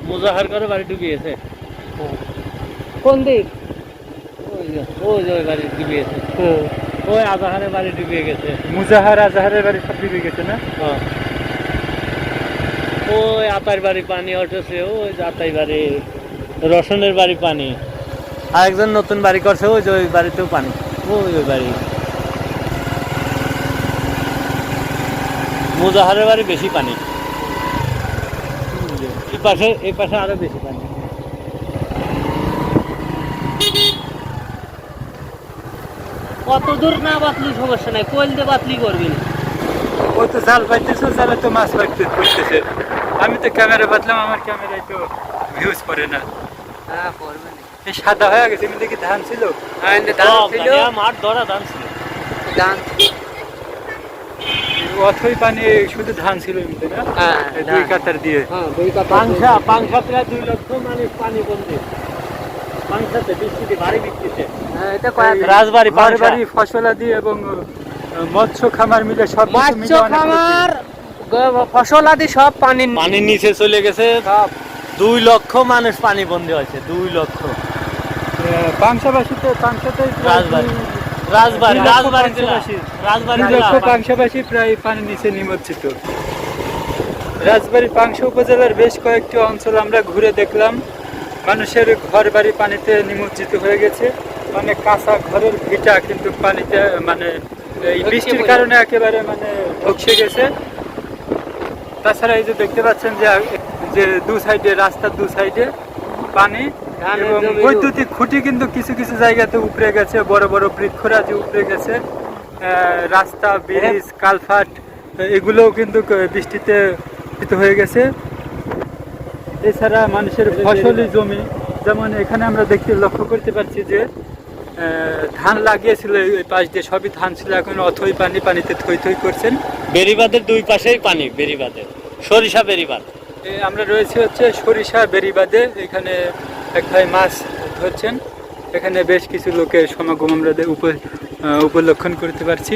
মুজাহার করে বাড়ি ডুবে গেছে। কোন দিক? ওই বাড়ি ডুবে গেছে। ওই আজাহারের বাড়ি ডুবে গেছে। আজাহারের বাড়ি সব ডুবে গেছে না? ওই আতার বাড়ি পানি উঠেছে, ওই আতাই বাড়ি, রসনের বাড়ি পানি, আর একজন নতুন বাড়ি করছে ওই যে ওই বাড়িতেও পানি, ওই বাড়ি। মুজাহারের বাড়ি বেশি পানি, এই পাশে আরো বেশি পানি। কত দূর না বাতলি সমস্যা নাই, কোয়েল দিয়ে বাতলি করবি না। ও তো জাল পাইতেছে, জালে তো মাছ পাইতেছে। আমি তো ক্যামেরা বাঁধলাম, আমার ক্যামেরায় তো ভিউজ পড়ে না। হ্যাঁ করবে না। এই সাদা হয়ে গেছে, কিন্তু কি ধান ছিল? হ্যাঁ ধান ছিল, মাঠ ধরা ধান ছিল। ধান অথই পানি শুধু ধান ছিল এমনি না? হ্যাঁ, দুই কাতার দিয়ে। হ্যাঁ দুই কাপ পাংশা প্রায় 2 লক্ষ মানুষ পানি বন্দি। পাংশাতে বৃষ্টিতে ভারী বৃষ্টিতে। হ্যাঁ এটা কয়েক রাজবাড়ি বাড়ি ফসলাদি এবং মৎস্য খামার মিলে সব মৎস্য খামার ফসল আদি সব পানির নিচে চলে গেছে। সব 2 লক্ষ মানুষ পানি বন্দি হয়েছে, 2 লক্ষ। পাংশাতে রাজবাড়ি পাংশাবাসী প্রায় পানির নিচে নিমজ্জিত। রাজবাড়ী পাংশা উপজেলার বেশ কয়েকটি অঞ্চল আমরা ঘুরে দেখলাম, মানুষের ঘর বাড়ি পানিতে নিমজ্জিত হয়ে গেছে। মানে কাঁচা ঘরের ভিটা কিন্তু পানিতে মানে এই বৃষ্টির কারণে একেবারে মানে ধসে গেছে। তাছাড়া এই যে দেখতে পাচ্ছেন যে দু সাইডে, রাস্তার দু সাইডে পানি, এবং বৈদ্যুতিক খুঁটি কিন্তু কিছু কিছু জায়গাতে উপড়ে গেছে, বড় বড় বৃক্ষরাজি উপড়ে গেছে। রাস্তা, ব্রিজ, কালভার্ট এগুলোও কিন্তু বৃষ্টিতে হয়ে গেছে। এছাড়া মানুষের ফসলি জমি, যেমন এখানে আমরা লক্ষ্য করতে পারছি যে ধান লাগিয়েছিল এই পাশ দিয়ে, সবই ধান ছিল, এখন অথই পানিতে থই থই করছেন। বেড়িবাঁধের 2 পাশেই পানি, বেড়িবাঁধের সরিষা বেড়িবাঁধ। আমরা রয়েছে হচ্ছে সরিষা বেড়িবাঁধে, এখানে এক ভাই মাছ ধরছেন। এখানে বেশ কিছু লোকের সমাগম আমরা উপলক্ষণ করতে পারছি।